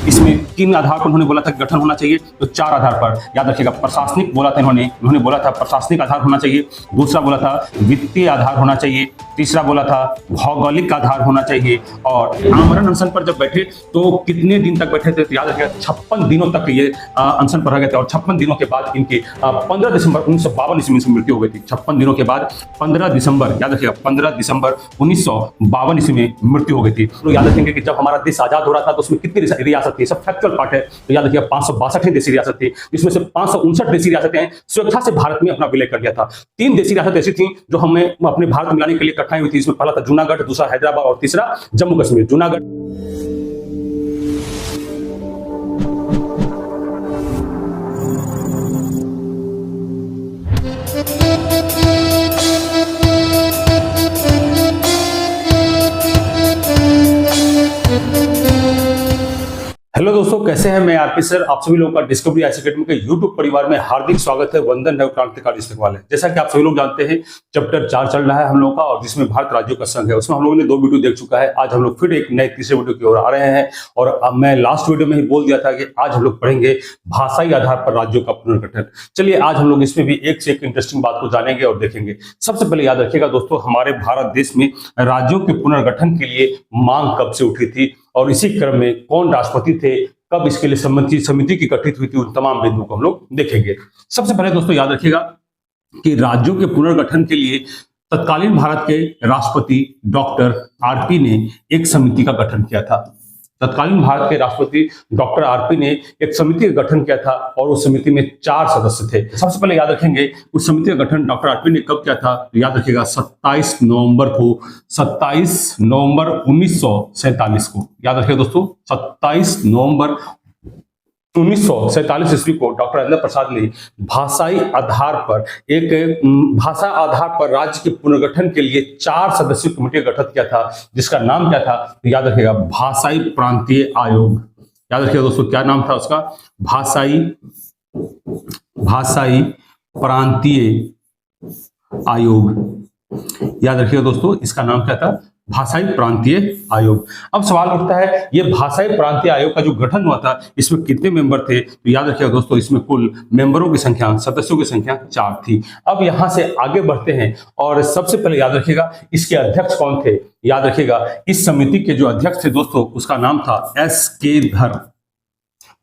इसमें किन आधार पर उन्होंने बोला था गठन होना चाहिए, तो 4 आधार पर याद रखिएगा। प्रशासनिक बोला था इन्होंने बोला था प्रशासनिक आधार होना चाहिए, दूसरा बोला था वित्तीय आधार होना चाहिए, तीसरा बोला था भौगोलिक आधार होना चाहिए। और आमरण अनशन पर जब बैठे तो कितने दिन तक बैठे थे, तो याद रखिएगा 56 दिनों तक ये अनशन पर रह गए थे। और 56 दिनों के बाद इनकी 15 दिसंबर 1952 ईस्वी में मृत्यु हो गई थी। 56 दिनों के बाद 15 दिसंबर, याद रखिएगा 15 दिसंबर 1952 ईस्वी में मृत्यु हो गई थी। तो याद रखेंगे कि जब हमारा देश आजाद हो रहा था तो उसमें कितनी रियासत थी, सब फैक्चुअल पार्ट है। तो याद रखिएगा 562 देशी रियासत थी, जिसमें से 559 देशी रियासतें स्वेच्छा से भारत में अपना विलय कर लिया था। 3 देशी रियासत ऐसी थी जो हमें अपने भारत में लाने के लिए कठिनाई हुई थी। इसमें पहला था जूनागढ़, दूसरा हैदराबाद और तीसरा जम्मू कश्मीर। जूनागढ़ हेलो दोस्तों, कैसे हैं? मैं आरपी सर, आप सभी लोगों का डिस्कवरी आईएएस एकेडमी के यूट्यूब परिवार में हार्दिक स्वागत है। वंदन है क्रांतिकारी शिक्षक वाले। जैसा कि आप सभी लोग जानते हैं, चैप्टर 4 चल रहा है हम लोगों का, और जिसमें भारत राज्यों का संघ है। उसमें हम लोगों ने 2 वीडियो देख चुका है। आज हम लोग फिर एक नए तीसरे वीडियो की ओर आ रहे हैं। और अब मैं लास्ट वीडियो में ही बोल दिया था कि आज हम लोग पढ़ेंगे भाषाई आधार पर राज्यों का पुनर्गठन। चलिए आज हम लोग इसमें भी एक से एक इंटरेस्टिंग बात को जानेंगे और देखेंगे। सबसे पहले याद रखिएगा दोस्तों, हमारे भारत देश में राज्यों के पुनर्गठन के लिए मांग कब से उठी थी और इसी क्रम में कौन राष्ट्रपति थे, कब इसके लिए समिति की गठित हुई थी, उन तमाम बिंदुओं को हम लोग देखेंगे। सबसे पहले दोस्तों याद रखिएगा कि राज्यों के पुनर्गठन के लिए तत्कालीन भारत के राष्ट्रपति डॉक्टर आरपी ने एक समिति का गठन किया था। तत्कालीन भारत के राष्ट्रपति डॉक्टर आरपी ने एक समिति का गठन किया था और उस समिति में 4 सदस्य थे। सबसे पहले याद रखेंगे उस समिति का गठन डॉक्टर आरपी ने कब किया था, तो याद रखिएगा 27 नवंबर 1947 को। याद रखिएगा दोस्तों, 27 नवंबर 1947 ईस्वी को डॉक्टर राजेंद्र प्रसाद ने भाषाई आधार पर भाषा आधार पर राज्य के पुनर्गठन के लिए 4 सदस्यीय कमेटी का गठन किया था, जिसका नाम क्या था, तो याद रखिएगा भाषाई प्रांतीय आयोग। याद रखिएगा दोस्तों, क्या नाम था उसका, भाषाई प्रांतीय आयोग। याद रखिएगा दोस्तों, इसका नाम क्या था, भाषाई प्रांतीय आयोग। अब सवाल उठता है, ये भाषाई प्रांतीय आयोग का जो गठन हुआ था, इसमें कितने मेंबर थे, तो याद रखिएगा दोस्तों, इसमें कुल मेंबरों की संख्या, सदस्यों की संख्या 4 थी। अब यहां से आगे बढ़ते हैं और सबसे पहले याद रखिएगा इसके अध्यक्ष कौन थे। याद रखिएगा इस समिति के जो अध्यक्ष थे दोस्तों, उसका नाम था एस.के. धर।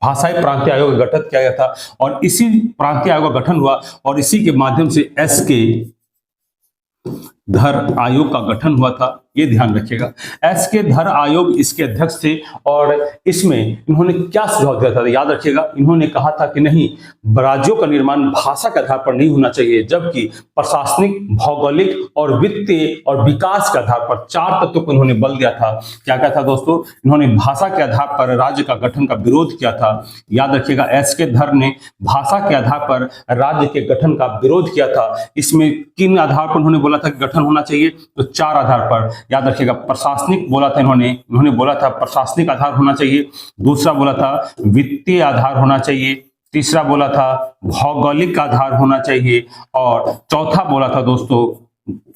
भाषाई प्रांतीय आयोग का गठन किया गया था और इसी प्रांतीय आयोग का गठन हुआ और इसी के माध्यम से एस.के. धर आयोग का गठन हुआ था। ये ध्यान रखिएगा, एस.के. धर आयोग इसके अध्यक्ष थे और इसमें इन्होंने क्या सुझाव दिया था, याद रखिएगा इन्होंने कहा था कि नहीं, राज्यों का निर्माण भाषा के आधार पर नहीं होना चाहिए, जबकि प्रशासनिक, भौगोलिक और वित्तीय और विकास के आधार पर 4 तत्वों को इन्होंने बल दिया था। क्या क्या था दोस्तों, इन्होंने भाषा के आधार पर राज्य का गठन का विरोध किया था। याद रखिएगा एस.के. धर ने भाषा के आधार पर राज्य के गठन का विरोध किया था। इसमें किन आधार पर उन्होंने बोला था कि गठन होना चाहिए, तो 4 आधार पर। याद रखिएगा प्रशासनिक बोला था इन्होंने बोला था प्रशासनिक आधार होना चाहिए, दूसरा बोला था वित्तीय आधार होना चाहिए, तीसरा बोला था भौगोलिक आधार होना चाहिए और चौथा बोला था दोस्तों,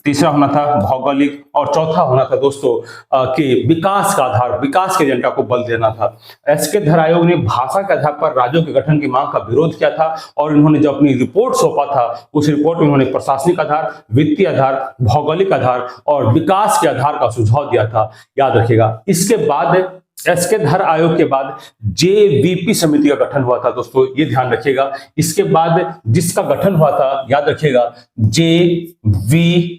तीसरा होना था भौगोलिक और चौथा होना था दोस्तों कि विकास का आधार, विकास के एजेंडा को बल देना था। एस.के. धर आयोग ने भाषा के आधार पर राज्यों के गठन की मांग का विरोध किया था और इन्होंने जो अपनी रिपोर्ट सौंपा था, उस रिपोर्ट में इन्होंने प्रशासनिक आधार, वित्तीय आधार, भौगोलिक आधार और विकास के आधार का सुझाव दिया था। याद रखिएगा इसके बाद एस.के. धर आयोग के बाद जे.वी.पी. समिति का गठन हुआ था दोस्तों, ये ध्यान रखिएगा। इसके बाद जिसका गठन हुआ था, याद रखिएगा जे.वी.पी.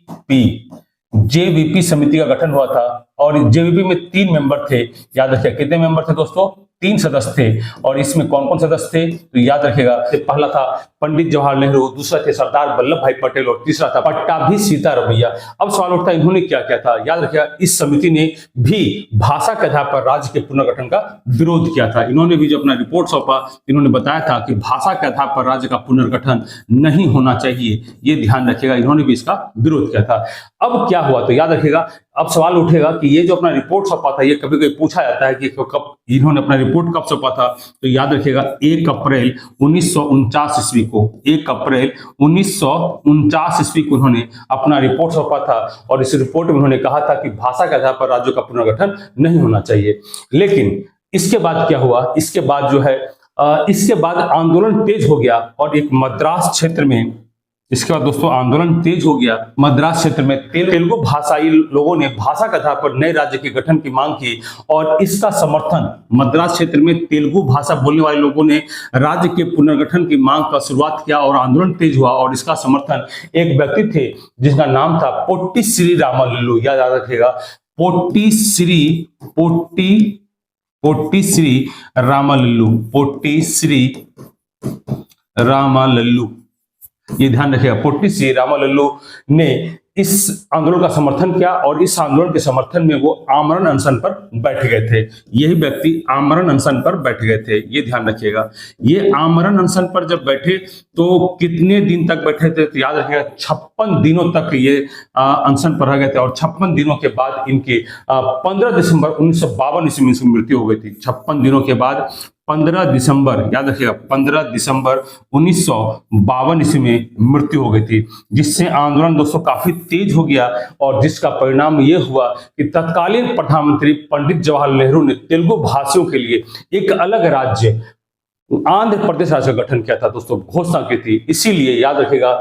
समिति का गठन हुआ था और जे.वी.पी. में 3 मेंबर थे। याद रखिएगा कितने मेंबर थे दोस्तों, 3 सदस्य थे। और इसमें कौन कौन सदस्य थे, तो याद रखिएगा पहला था पंडित जवाहरलाल नेहरू, दूसरा थे सरदार वल्लभ भाई पटेल और तीसरा था पट्टाभी सीतारमैया। अब सवाल उठता है इन्होंने क्या किया था। याद रखिएगा इस समिति ने भी भाषा के आधार पर राज्य के पुनर्गठन का विरोध किया था। इन्होंने भी जो अपना रिपोर्ट सौंपा, इन्होंने बताया था कि भाषा के आधार पर राज्य का पुनर्गठन नहीं होना चाहिए। ये ध्यान रखिएगा, इन्होंने भी इसका विरोध किया था। अब क्या हुआ, तो याद रखिएगा अब सवाल उठेगा कि ये जो अपना रिपोर्ट सौंपा था, ये कभी कभी पूछा जाता है कि कब इन्होंने अपना रिपोर्ट कब सौंपा था, तो याद रखिएगा 1 अप्रैल 1949 ईस्वी को, 1 अप्रैल 1949 ईस्वी को उन्होंने अपना रिपोर्ट सौंपा था और इस रिपोर्ट में उन्होंने कहा था कि भाषा के आधार पर राज्यों का पुनर्गठन नहीं होना चाहिए। लेकिन इसके बाद क्या हुआ, इसके बाद जो है इसके बाद आंदोलन तेज हो गया और एक मद्रास क्षेत्र में, इसके बाद दोस्तों आंदोलन तेज हो गया मद्रास क्षेत्र में। तेलुगु भाषाई लोगों ने भाषा के आधार पर नए राज्य के गठन की मांग की और इसका समर्थन मद्रास क्षेत्र में तेलुगु भाषा बोलने वाले लोगों ने राज्य के पुनर्गठन की मांग का शुरुआत किया और आंदोलन तेज हुआ और इसका समर्थन एक व्यक्ति थे जिसका नाम था पोट्टी श्री रामालुलु, याद रखिएगा, पोट्टी श्री रामालुलु, ये ध्यान रखिएगा। पोट्टी श्री रामालुलु ने इस आंदोलन का समर्थन किया और इस आंदोलन के समर्थन में वो आमरण अनशन पर बैठ गए थे। यही व्यक्ति आमरण अनशन पर बैठ गए थे, ये ध्यान रखिएगा। ये आमरण अनशन पर जब बैठे तो कितने दिन तक बैठे थे, तो याद रखिएगा 56 दिनों तक ये अनशन पर रह गए थे और 56 दिनों के बाद इनकी 15 दिसंबर 1952 ईस्वी में इनकी मृत्यु हो गई थी। 56 दिनों के बाद 15 दिसंबर, याद रखिएगा 15 दिसंबर 1952 ईस्वी में मृत्यु हो गई थी, जिससे आंदोलन दोस्तों काफी तेज हो गया और जिसका परिणाम ये हुआ कि तत्कालीन प्रधानमंत्री पंडित जवाहरलाल नेहरू ने तेलुगु भाषियों के लिए एक अलग राज्य आंध्र प्रदेश राज्य का गठन किया था दोस्तों, घोषणा की थी। इसीलिए याद रखिएगा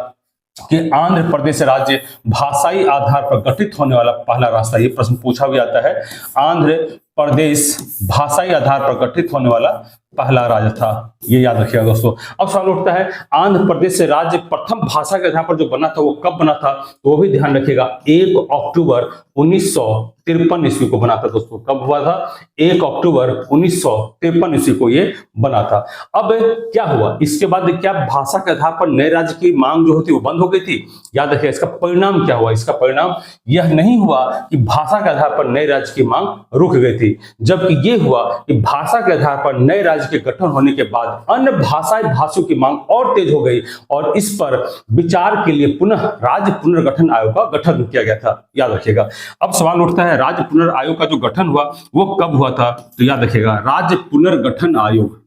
कि आंध्र प्रदेश राज्य भाषाई आधार पर गठित होने वाला पहला रास्ता, ये प्रश्न पूछा भी जाता है, आंध्र प्रदेश भाषाई आधार पर गठित होने वाला पहला राज्य था, ये याद रखिएगा दोस्तों। अब सवाल उठता है आंध्र प्रदेश से राज्य प्रथम भाषा के आधार पर जो बना था वो कब बना था, तो वो भी ध्यान रखिएगा 1 अक्टूबर 1953 ईस्वी को बना था दोस्तों। कब हुआ था? 1 अक्टूबर 1953 ईस्वी को ये बना था। अब क्या हुआ इसके बाद, क्या भाषा के आधार पर नए राज्य की मांग जो होती वो बंद हो गई थी? याद रखिएगा इसका परिणाम क्या हुआ, इसका परिणाम यह नहीं हुआ कि भाषा के आधार पर नए राज्य की मांग रुक गई थी, जबकि ये हुआ कि भाषा के आधार पर नए राज्य के गठन होने के बाद अन्य भाषाई भाषियों की मांग और तेज हो गई और इस पर विचार के लिए पुनः राज्य पुनर्गठन आयोग का गठन किया गया था, याद रखिएगा। अब सवाल उठता है राज्य पुनर्गठन आयोग का जो गठन हुआ वो कब हुआ था, तो याद रखिएगा राज्य पुनर्गठन आयोग,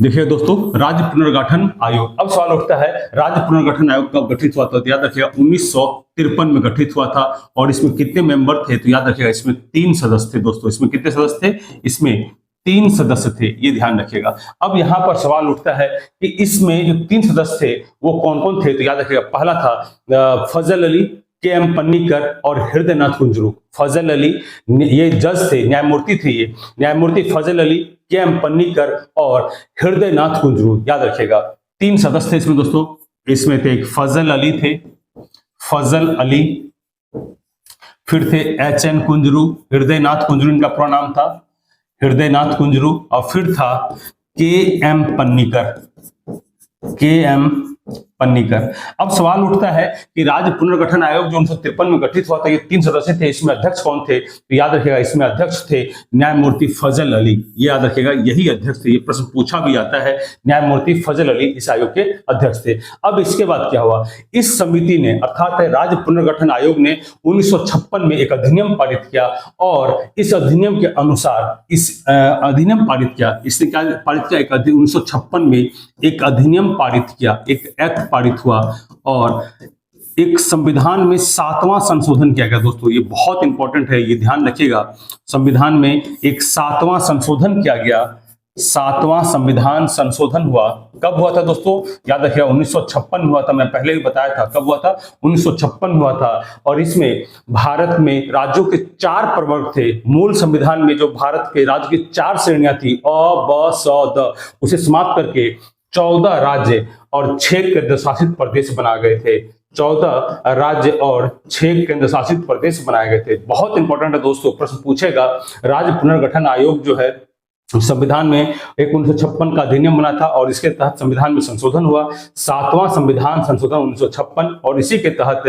देखिए दोस्तों राज्य पुनर्गठन आयोग। अब सवाल उठता है राज्य पुनर्गठन आयोग कब गठित हुआ था, तो याद रखिएगा 1953 में गठित हुआ था और इसमें कितने मेंबर थे, तो याद रखिएगा इसमें 3 सदस्य थे दोस्तों। इसमें कितने सदस्य थे? इसमें 3 सदस्य थे, ये ध्यान रखिएगा। अब यहां पर सवाल उठता है कि इसमें जो 3 सदस्य थे वो कौन कौन थे, तो याद रखिएगा पहला था फजल अली, के.एम. पन्नीकर और हृदयनाथ कुंजरू। फजल अली ये जज थे, न्यायमूर्ति थे, ये न्यायमूर्ति फजल अली, के.एम. पन्नीकर और हृदयनाथ कुंजरू, याद रखिएगा 3 सदस्य थे इसमें दोस्तों। इसमें थे एक फजल अली थे, फजल अली, फिर थे H.N. कुंजरू, हृदयनाथ कुंजरू इनका पूरा नाम था, हृदयनाथ कुंजरू, और फिर था के.एम. पन्नीकर, के.एम. पन्नीकर। अब सवाल उठता है कि राज्य पुनर्गठन आयोग जो 1953 में गठित हुआ था, ये 3 सदस्य थे, इसमें अध्यक्ष कौन थे, तो याद रखिएगा इसमें अध्यक्ष थे न्यायमूर्ति फजल अली, ये याद रखिएगा यही अध्यक्ष थे। ये प्रश्न पूछा भी जाता है, न्यायमूर्ति फजल अली इस आयोग के अध्यक्ष थे। अब इसके बाद क्या हुआ, इस समिति ने अर्थात राज्य पुनर्गठन आयोग ने 1956 में एक अधिनियम पारित किया और इस अधिनियम के अनुसार इस अधिनियम पारित किया, इसने क्या पारित किया, 1956 में एक अधिनियम पारित किया, एक एक्ट पारित हुआ और एक संविधान में 7वां संशोधन किया गया दोस्तों। ये बहुत इंपॉर्टेंट है, ये ध्यान रखिएगा। संविधान में एक 7वां संशोधन किया गया, 7वां संविधान संशोधन हुआ। कब हुआ था दोस्तों? याद रखिएगा 1956 में हुआ था, मैं पहले भी बताया था कब हुआ था, 1956 में हुआ था। और इसमें भारत में राज्यों के 4 प्रवर्ग थे। मूल संविधान में जो भारत के राज्य की 4 श्रेणियां थी, अ, ब, स, द, उसे समाप्त करके 14 राज्य और 6 केंद्र शासित प्रदेश बनाए गए थे। 14 राज्य और 6 केंद्र शासित प्रदेश बनाए गए थे। बहुत इंपॉर्टेंट है दोस्तों, प्रश्न पूछेगा। राज्य पुनर्गठन आयोग जो है संविधान में एक 1956 का अधिनियम बना था और इसके तहत संविधान में संशोधन हुआ, 7वां संविधान संशोधन 1956, और इसी के तहत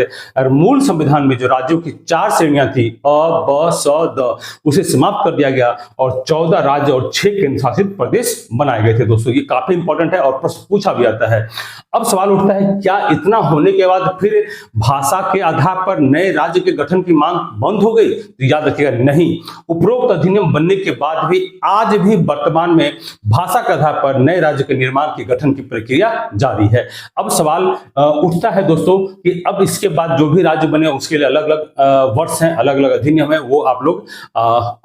मूल संविधान में जो राज्यों की 4 श्रेणियां थी, अ, ब, स, द, उसे समाप्त कर दिया गया और 14 राज्य और 6 केंद्र शासित प्रदेश बनाए गए थे दोस्तों। ये काफी इंपॉर्टेंट है और प्रश्न पूछा भी जाता है। अब सवाल उठता है, क्या इतना होने के बाद फिर भाषा के आधार पर नए राज्य के गठन की मांग बंद हो गई? तो याद रखिएगा नहीं, उपरोक्त अधिनियम बनने के बाद भी आज भी अभी वर्तमान में भाषा के आधार पर नए राज्य के निर्माण की गठन की प्रक्रिया जारी है। अब सवाल उठता है दोस्तों कि अब इसके बाद जो भी राज्य बने उसके लिए अलग अलग वर्ष हैं, अलग अलग अधिनियम है, वो आप लोग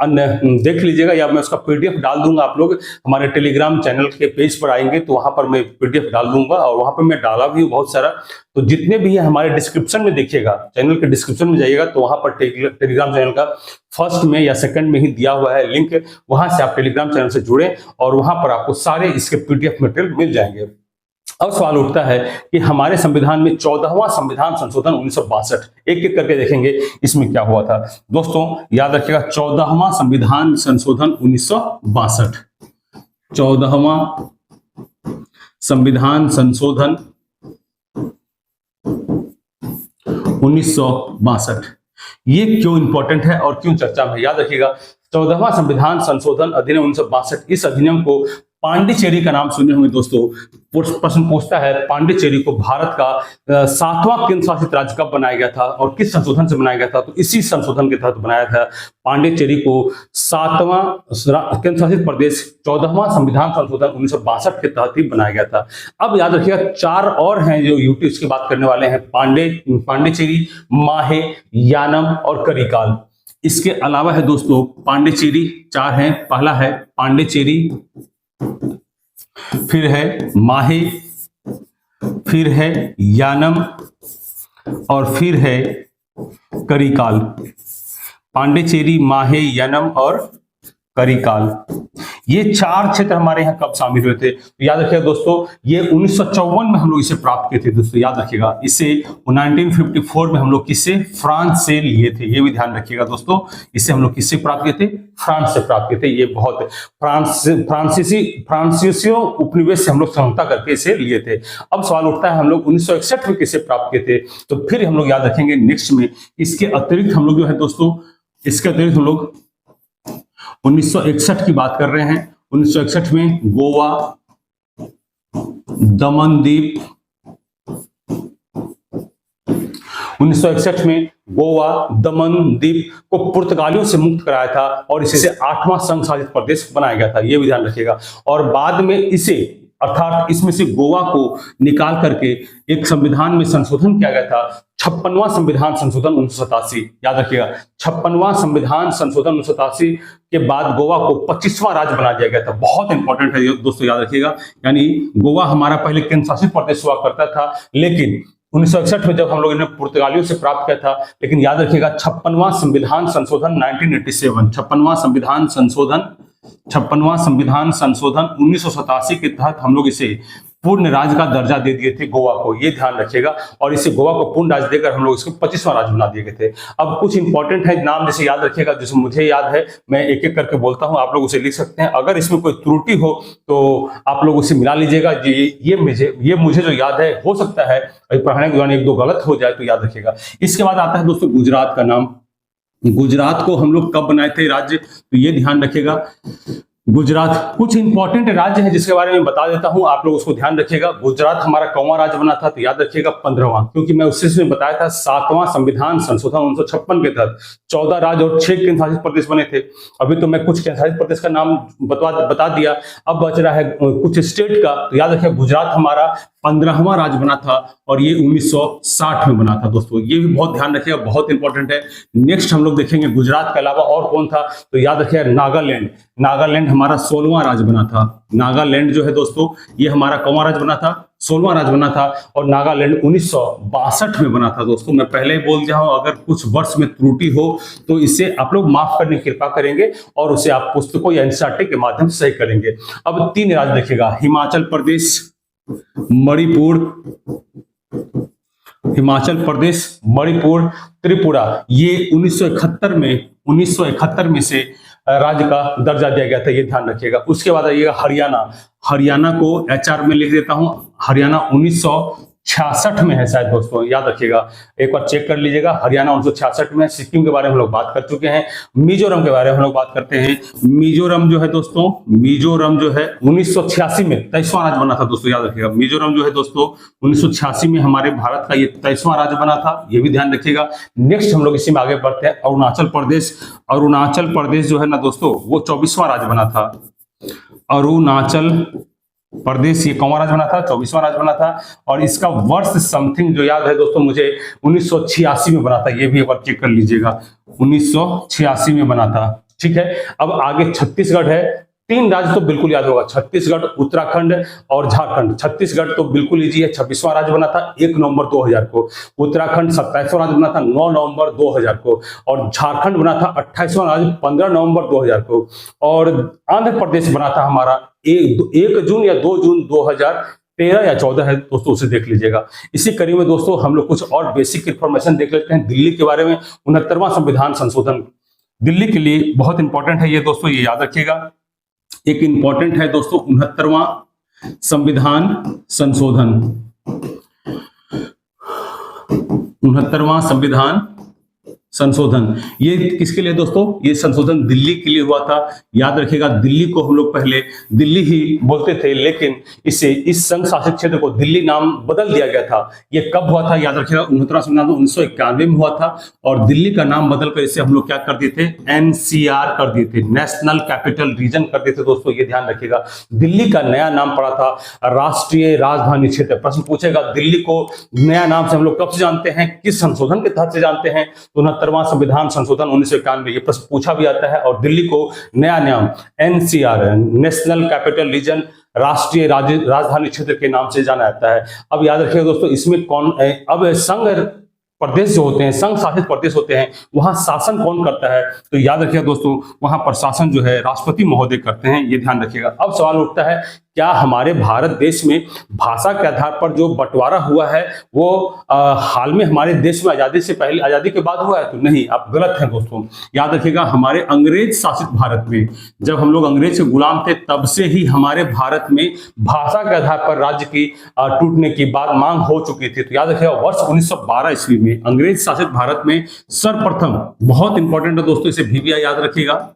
अन्य देख लीजिएगा या मैं उसका पीडीएफ डाल दूंगा। आप लोग हमारे टेलीग्राम चैनल के पेज पर आएंगे तो वहां पर मैं पीडीएफ डाल दूंगा और वहां पर मैं डाला भी हूँ बहुत सारा। तो जितने भी है हमारे डिस्क्रिप्शन में देखिएगा, चैनल के डिस्क्रिप्शन में जाइएगा तो वहां पर टेलीग्राम चैनल का फर्स्ट में या सेकंड में ही दिया हुआ है लिंक, वहां से आप टेलीग्राम चैनल से जुड़े और वहां पर आपको सारे इसके पीडीएफ मटेरियल मिल जाएंगे। अब सवाल उठता है कि हमारे संविधान में 14वां संविधान संशोधन 1962, एक एक करके देखेंगे इसमें क्या हुआ था। दोस्तों याद रखिएगा 14वां संविधान संशोधन 1962, 14वां संविधान संशोधन 1962, ये क्यों इंपॉर्टेंट है और क्यों चर्चा में? याद रखिएगा 14वां संविधान संशोधन अधिनियम 1962, इस अधिनियम को पांडिचेरी का नाम सुने होंगे दोस्तों। प्रश्न पूछता है पांडिचेरी को भारत का 7वां केंद्र शासित राज्य कब बनाया गया था और किस संशोधन से बनाया गया था? तो इसी संशोधन के तहत बनाया था। पांडिचेरी को 7वां केंद्र शासित प्रदेश 14वां संविधान संशोधन 1962 के तहत ही बनाया गया था। अब याद रखिएगा 4 और हैं जो यूटी की बात करने वाले हैं, पांडिचेरी, माहे, यानम और करिकाल। इसके अलावा है दोस्तों पांडिचेरी 4 हैं, पहला है पांडिचेरी, फिर है माहे, फिर है यानम और फिर है करिकाल। पांडिचेरी, माहे, यानम और करिकाल, ये 4 क्षेत्र हमारे यहाँ कब शामिल हुए थे? तो याद रखिएगा दोस्तों ये 1954 में हम लोग इसे प्राप्त किए थे। दोस्तों याद रखिएगा इसे 1954 में हम लोग किससे? फ्रांस से लिए थे। ये भी ध्यान रखिएगा दोस्तों, इसे हम लोग किससे प्राप्त किए थे? फ्रांस से प्राप्त किए थे। ये बहुत फ्रांसीसियों उपनिवेश से हम लोग समझौता करके इसे लिए थे। अब सवाल उठता है हम लोग 1961 में किसे प्राप्त किए थे? तो फिर हम लोग याद रखेंगे नेक्स्ट में। इसके अतिरिक्त हम लोग जो है दोस्तों, इसके अतिरिक्त हम लोग 1961 की बात कर रहे हैं। 1961 में गोवा, दमन द्वीप, 1961 में गोवा, दमन द्वीप को पुर्तगालियों से मुक्त कराया था और इसे 8वां संघ शासित प्रदेश बनाया गया था। यह भी ध्यान रखिएगा। और बाद में इसे अर्थात इसमें से गोवा को निकाल करके एक संविधान में संशोधन किया गया था, 56वां संविधान संशोधन 1987। याद रखिएगा 56वां संविधान संशोधन 1987 के बाद गोवा को 25वां राज्य बना दिया गया था। बहुत इंपॉर्टेंट है दोस्तों, याद रखिएगा। यानी गोवा हमारा पहले केंद्र शासित प्रदेश हुआ करता था, लेकिन 1961 में जब हम लोग इन्हें पुर्तगालियों से प्राप्त किया था। लेकिन याद रखिएगा 56वां संविधान संशोधन 1987, 56वां संविधान संशोधन 1987 के तहत हम लोग इसे पूर्ण राज्य का दर्जा दे दिए थे गोवा को। ये ध्यान रखिएगा। और इसे गोवा को पूर्ण राज्य देकर हम लोग इसको 25वां राज्य बना दिए गए थे। अब कुछ इंपॉर्टेंट है नाम, जैसे याद रखिएगा, जैसे मुझे याद है मैं एक एक करके बोलता हूं, आप लोग उसे लिख सकते हैं। अगर इसमें कोई त्रुटि हो तो आप लोग उसे मिला लीजिएगा। ये मुझे जो याद है, हो सकता है पढ़ाने के दौरान 1-2 गलत हो जाए तो याद रखिएगा। इसके बाद आता है दोस्तों गुजरात का नाम। गुजरात को हम लोग कब बनाए थे राज्य? तो ये ध्यान रखिएगा। गुजरात कुछ इंपॉर्टेंट राज्य है जिसके बारे में बता देता हूं, आप लोग उसको ध्यान रखिएगा। गुजरात हमारा कौवा राज्य बना था? तो याद रखिएगा 15वां, क्योंकि मैं उससे बताया था 7वां संविधान संशोधन 1956 के तहत 14 राज्य और 6 केंद्र शासित प्रदेश बने थे। अभी तो मैं कुछ केंद्र शासित प्रदेश का नाम बता दिया, अब बच रहा है कुछ स्टेट का। तो याद रखिएगा गुजरात हमारा 15वां राज्य बना था और ये 1960 में बना था। दोस्तों ये भी बहुत ध्यान रखिएगा, बहुत इंपॉर्टेंट है। नेक्स्ट हम लोग देखेंगे गुजरात के अलावा और कौन था? तो याद रखिएगा नागालैंड। नागालैंड हमारा 16वां राज्य बना था। नागालैंड जो है दोस्तों, ये हमारा कौन राज्य बना था? 16वां राज्य बना था। और नागालैंड 1962 में बना था। दोस्तों मैं पहले ही बोल दिया हूं, अगर कुछ वर्ष में त्रुटि हो तो इसे आप लोग माफ करने की कृपा करेंगे और उसे आप पुस्तकों या एनसीईआरटी के माध्यम से सही करेंगे। अब 3 राज्य देखिएगा, हिमाचल प्रदेश, मणिपुर, हिमाचल प्रदेश, मणिपुर, त्रिपुरा, ये 1971 में से राज्य का दर्जा दिया गया था। ये ध्यान रखिएगा। उसके बाद आइएगा हरियाणा। हरियाणा को HR में लिख देता हूं, हरियाणा 1966 में है शायद। दोस्तों याद रखिएगा, एक बार चेक कर लीजिएगा। हरियाणा 1966 में है। सिक्किम के बारे में हम लोग बात कर चुके हैं। मिजोरम के बारे में हम लोग बात करते हैं। मिजोरम जो है दोस्तों, मिजोरम जो है 1986 में 23वां राज्य बना था। दोस्तों याद रखिएगा, मिजोरम जो है दोस्तों 1986 में हमारे भारत का ये 23वां राज्य बना था। ये भी ध्यान रखिएगा। नेक्स्ट हम लोग इसी में आगे बढ़ते हैं, अरुणाचल प्रदेश। अरुणाचल प्रदेश जो है ना दोस्तों, वो 24वां राज्य बना था। अरुणाचल प्रदेश ये कौन राज्य बना था? 24वां राज्य बना था। और इसका वर्ष समथिंग जो याद है दोस्तों मुझे 1986 में बना था, ये भी एक बार चेक कर लीजिएगा, 1986 में बना था। ठीक है, अब आगे छत्तीसगढ़ है। 3 राज्य तो बिल्कुल याद होगा, छत्तीसगढ़, उत्तराखंड और झारखंड। छत्तीसगढ़ तो बिल्कुल इजी है, 26वां राज्य बना था 1 नवंबर 2000 को। उत्तराखंड 27वां राज्य बना था 9 नवंबर 2000 को। और झारखंड बना था 28वां राज्य 15 नवंबर 2000 को। और आंध्र प्रदेश बना था हमारा 1 जून या 2 जून 2013 या 14 है दोस्तों, उसे देख लीजिएगा। इसी कड़ी में दोस्तों हम लोग कुछ और बेसिक इंफॉर्मेशन देख लेते हैं दिल्ली के बारे में। 69वां संविधान संशोधन दिल्ली के लिए बहुत इंपॉर्टेंट है ये दोस्तों, ये याद रखिएगा। एक इंपॉर्टेंट है दोस्तों 69वां संविधान संशोधन। 69वां संविधान संशोधन ये किसके लिए दोस्तों? ये संशोधन दिल्ली के लिए हुआ था। याद रखिएगा, दिल्ली को हम लोग पहले दिल्ली ही बोलते थे, लेकिन इसे इस संघ शासित क्षेत्र को दिल्ली नाम बदल दिया गया था। ये कब हुआ था? याद रखिएगा, 69वां संविधान 1991 में हुआ था। और दिल्ली का नाम बदलकर इसे हम लोग क्या कर दिए थे? NCR कर दिए थे, नेशनल कैपिटल रीजन कर दिए थे दोस्तों, ये ध्यान रखिएगा। दिल्ली का नया नाम पड़ा था राष्ट्रीय राजधानी क्षेत्र। प्रश्न पूछेगा दिल्ली को नया नाम से हम लोग कब से जानते हैं, किस संशोधन के तहत से जानते हैं? 69वां संविधान संशोधन 1991, ये प्रश्न पूछा भी आता है। और दिल्ली को नया नाम NCR, नेशनल कैपिटल रीजन, राष्ट्रीय राजधानी क्षेत्र के नाम से जाना जाता है। अब याद रखिएगा दोस्तों, इसमें कौन अब संघ प्रदेश जो होते हैं, संघ शासित प्रदेश होते हैं, वहां शासन कौन करता है? तो याद रखिएगा दोस्तों, वहां प्रशासन जो है राष्ट्रपति महोदय करते हैं, ये ध्यान रखिएगा। अब सवाल उठता है, क्या हमारे भारत देश में भाषा के आधार पर जो बंटवारा हुआ है वो हाल में हमारे देश में आजादी से पहले, आजादी के बाद हुआ है? तो नहीं, आप गलत हैं दोस्तों। याद रखिएगा, हमारे अंग्रेज शासित भारत में, जब हम लोग अंग्रेज के गुलाम थे, तब से ही हमारे भारत में भाषा के आधार पर राज्य की टूटने की बात मांग हो चुकी थी। तो याद रखिएगा, वर्ष 1912 ईस्वी में अंग्रेज शासित भारत में सर्वप्रथम, बहुत इंपॉर्टेंट है दोस्तों, इसे भी याद रखिएगा,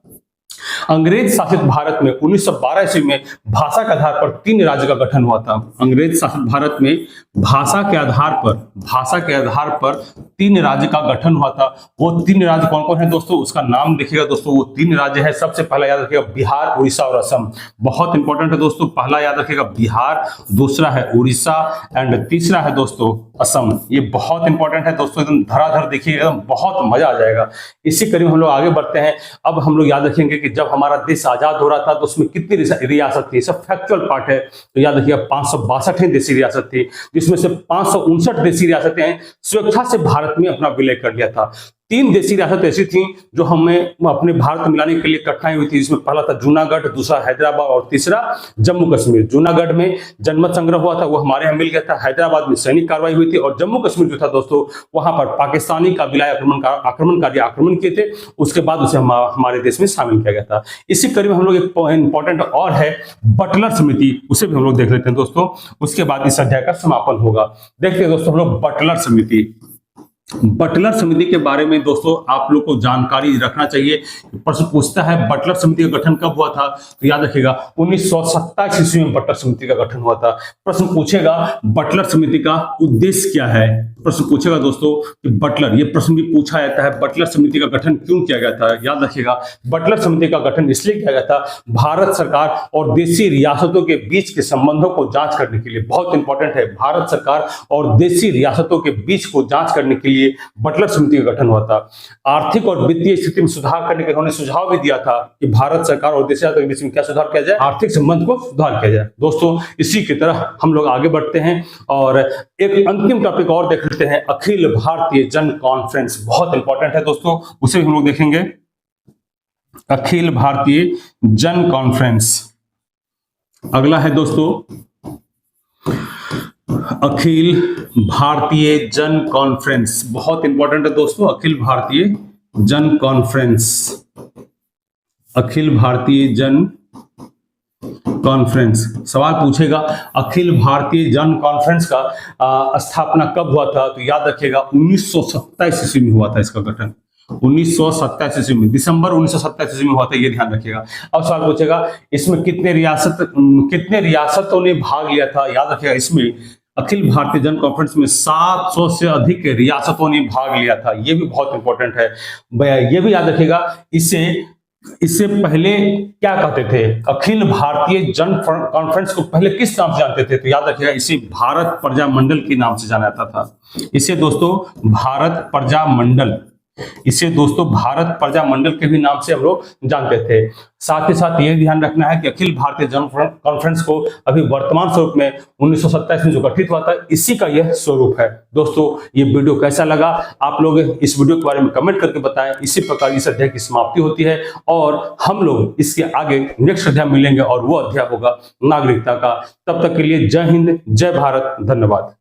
अंग्रेज शासित भारत में 1912 ईस्वी में भाषा के आधार पर 3 राज्य का गठन हुआ था। अंग्रेज शासित भारत में भाषा के आधार पर 3 राज्य का गठन हुआ था। वो 3 राज्य कौन कौन है दोस्तों? उसका नाम देखिएगा दोस्तों, वो 3 राज्य है। सबसे पहला याद रखिएगा बिहार, उड़ीसा और असम। बहुत इंपॉर्टेंट है दोस्तों, पहला याद रखिएगा बिहार, दूसरा है उड़ीसा एंड तीसरा है दोस्तों असम। ये बहुत इंपॉर्टेंट है दोस्तों, एकदम धराधर देखिएगा, बहुत मजा आ जाएगा। इसी कड़ी में हम लोग आगे बढ़ते हैं। अब हम लोग याद रखेंगे कि जब हमारा देश आजाद हो रहा था तो उसमें कितनी रियासत थी? सब फैक्चुअल पार्ट है। तो याद रखिएगा 562 देशी रियासत थी, जिसमें से 559 देशी रियासतें स्वेच्छा से भारत में अपना विलय कर लिया था। 3 देशी रियासत ऐसी थी जो हमें अपने भारत मिलाने के लिए कठिनाई हुई थी, जिसमें पहला था जूनागढ़, दूसरा हैदराबाद और तीसरा जम्मू कश्मीर। जूनागढ़ में जनमत संग्रह हुआ था, वो हमारे यहाँ मिल गया था। हैदराबाद में सैनिक कार्रवाई हुई थी। और जम्मू कश्मीर जो था दोस्तों, वहां पर पाकिस्तानी काबिलाई आक्रमणकारी आक्रमण किए थे, उसके बाद उसे हमारे देश में शामिल किया गया था। इसी कड़ी में हम लोग एक इंपॉर्टेंट और है बटलर समिति, उसे भी हम लोग देख लेते हैं दोस्तों, उसके बाद इस अध्याय का समापन होगा। देखते हैं दोस्तों हम लोग बटलर समिति। बटलर समिति के बारे में दोस्तों आप लोग को जानकारी रखना चाहिए। प्रश्न पूछता है बटलर समिति का गठन कब हुआ था? तो याद रखिएगा 1927 ईस्वी में बटलर समिति का गठन हुआ था। प्रश्न पूछेगा बटलर समिति का उद्देश्य क्या है? प्रश्न पूछेगा दोस्तों कि बटलर, ये प्रश्न भी पूछा जाता है, बटलर समिति का गठन क्यों किया गया था? याद रखिएगा, बटलर समिति का गठन इसलिए किया गया था भारत सरकार और देशी रियासतों के बीच के संबंधों को जांच करने के लिए। बहुत इंपॉर्टेंट है, भारत सरकार और देशी रियासतों के बीच को जांच करने के लिए बटलर समिति का गठन हुआ था। आर्थिक और वित्तीय स्थिति में सुधार करने के उन्होंने सुझाव भी दिया था कि भारत सरकार और देशी रियासतों के बीच में क्या सुधार किया जाए? आर्थिक संबंध को सुधार किया जाए। दोस्तों इसी की तरह हम लोग आगे बढ़ते हैं और एक अंतिम टॉपिक और देख लेते हैं, अखिल भारतीय जन कॉन्फ्रेंस। बहुत इंपॉर्टेंट है दोस्तों, उसे भी हम लोग देखेंगे। अखिल भारतीय जन कॉन्फ्रेंस अगला है दोस्तों, अखिल भारतीय जन कॉन्फ्रेंस। बहुत इंपॉर्टेंट है दोस्तों, अखिल भारतीय जन कॉन्फ्रेंस। अखिल भारतीय जन कॉन्फ्रेंस सवाल पूछेगा अखिल भारतीय जन कॉन्फ्रेंस का स्थापना कब हुआ था? तो याद रखिएगा 1927 ईस्वी में हुआ था इसका गठन। 1927 ईस्वी में, दिसंबर 1927 ईस्वी में हुआ था, ये ध्यान रखिएगा। अब सवाल पूछेगा इसमें कितने रियासतों ने भाग लिया था? याद रखिएगा इसमें अखिल भारतीय जन कॉन्फ्रेंस में 700 से अधिक रियासतों ने भाग लिया था। ये भी बहुत इंपॉर्टेंट है, ये भी याद रखिएगा। इसे इससे पहले क्या कहते थे? अखिल भारतीय जन कॉन्फ्रेंस को पहले किस नाम से जानते थे? तो याद रखिएगा, इसे भारत प्रजा मंडल के नाम से जाना जाता था। इसे दोस्तों भारत प्रजा मंडल, इसे दोस्तों भारत प्रजा मंडल के भी नाम से हम लोग जानते थे। साथ ही साथ यह ध्यान रखना है कि अखिल भारतीय जन कॉन्फ्रेंस को अभी वर्तमान स्वरूप में 1927 में जो गठित हुआ था, इसी का यह स्वरूप है। दोस्तों ये वीडियो कैसा लगा, आप लोग इस वीडियो के बारे में कमेंट करके बताएं। इसी प्रकार इस अध्याय की समाप्ति होती है और हम लोग इसके आगे नेक्स्ट अध्याय मिलेंगे और वो अध्याय होगा नागरिकता का। तब तक के लिए जय हिंद, जय भारत, धन्यवाद।